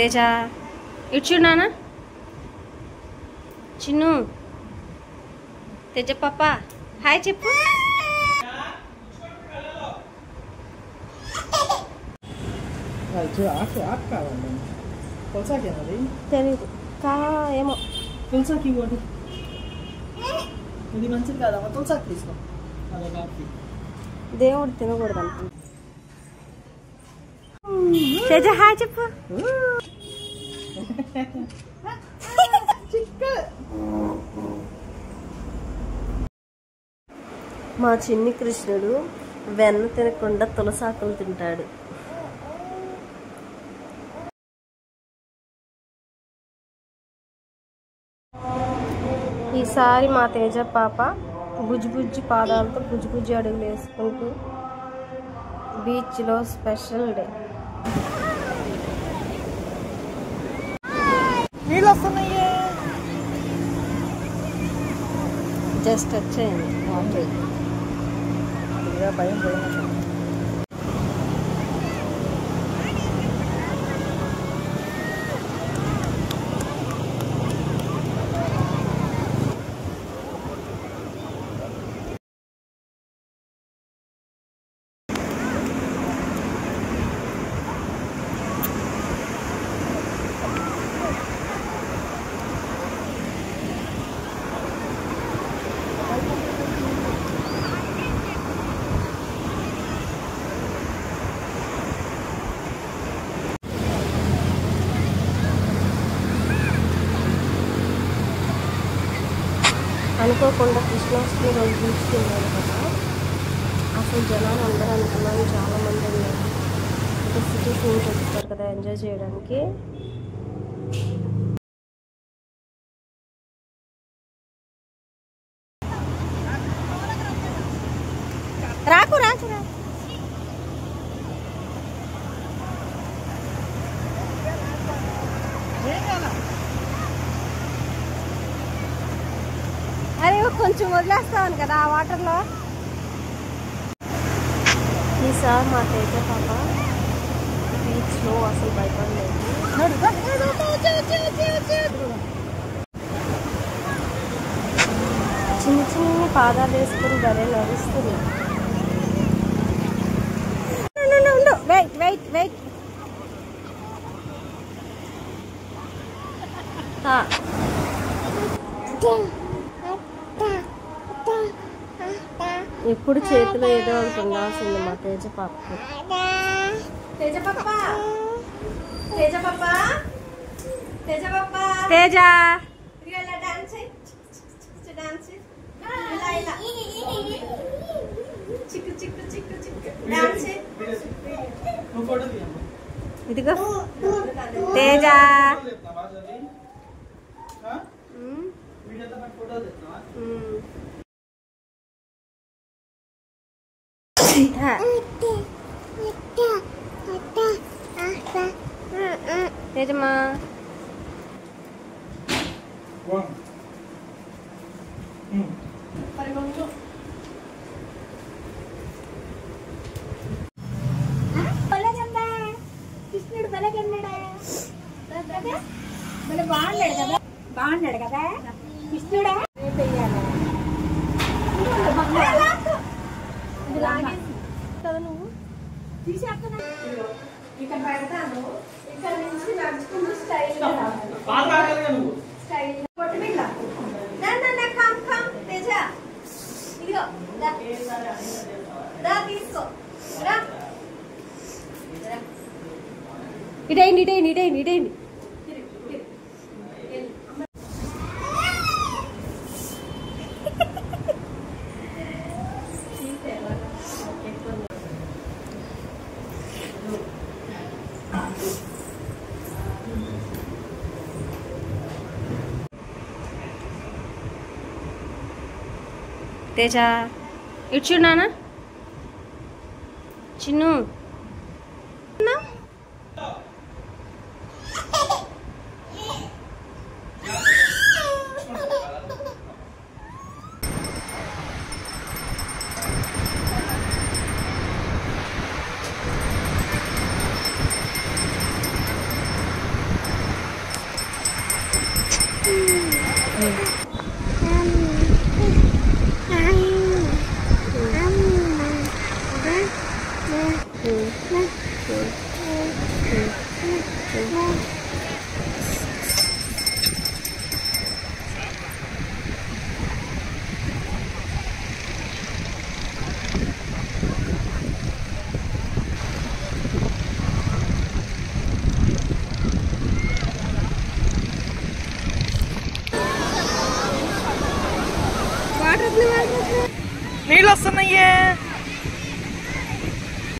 తేజ ఇటు చూడు నాన్న. చిన్ను తేజ పాప హాయ్ చెప్పు. తెలీదు ఏమో తులసాకి ఇవ్వండి. ఇది మంచిది కాదమ్మా, తులసాకి తీసుకో. దేవుడు తినకూడదు అనుకుంటా. తేజ హాయ్ చెప్పు. మా చిన్ని కృష్ణుడు వెన్న తినకుండా తులసాకులు తింటాడు. ఈసారి మా తేజ పాప బుజ్జి పాదాలతో బుజ్జి అడుగులు వేసుకుంటూ బీచ్లో స్పెషల్ డే. జస్ట్ వచ్చేయండి భయం భయం. అనుకోకుండా కృష్ణాష్టమి రోజు బీచ్కి వెళ్ళాను కదా. అసలు జనాలు అందరూ అనుకున్నాను చాలామంది ఉన్నారు. ఇంకా సిటీస్ నుంచి వస్తారు కదా ఎంజాయ్ చేయడానికి. రాకు రాకు రా. అరే కొంచెం వదిలేస్తాను కదా ఆ వాటర్లో. ఈసారి మా తేజ పాప బీచ్లో అసలు భయపడలేదు. చిన్న పాదాలు వేసుకుని భలే నడుస్తుంది. Wait wait wait. ఎప్పుడు చేతిలో ఏదో ఒకటి ఉండాల్సింది మా తేజ పాపకి. తేజ పాప తేజ పాప తేజ పాప తేజ చిక్కు చిక్కు చిక్కు చిక్కు డాన్స్. ఇదిగో తేజ. తేజమ్మా కృష్ణుడు బలగన్నాడా? బాగున్నాడు కదా, బాగున్నాడు కదా కృష్ణుడా. నువ్వు తీసేస్తున్నా ఇక్కడ పెడతాను. ఇక్కడ నుంచి నడుచుకుంటూ స్టైల్ స్టైల్ కొట్టుబిళ్ళ కమ్ కమ్ తేజ ఇదిగో దా తీసుకో రా. ఇటేయండి ఇటేయండి ఇటేయండి ఇటేయండి. తేజ ఇటు చూడు నాన్న. చిన్ను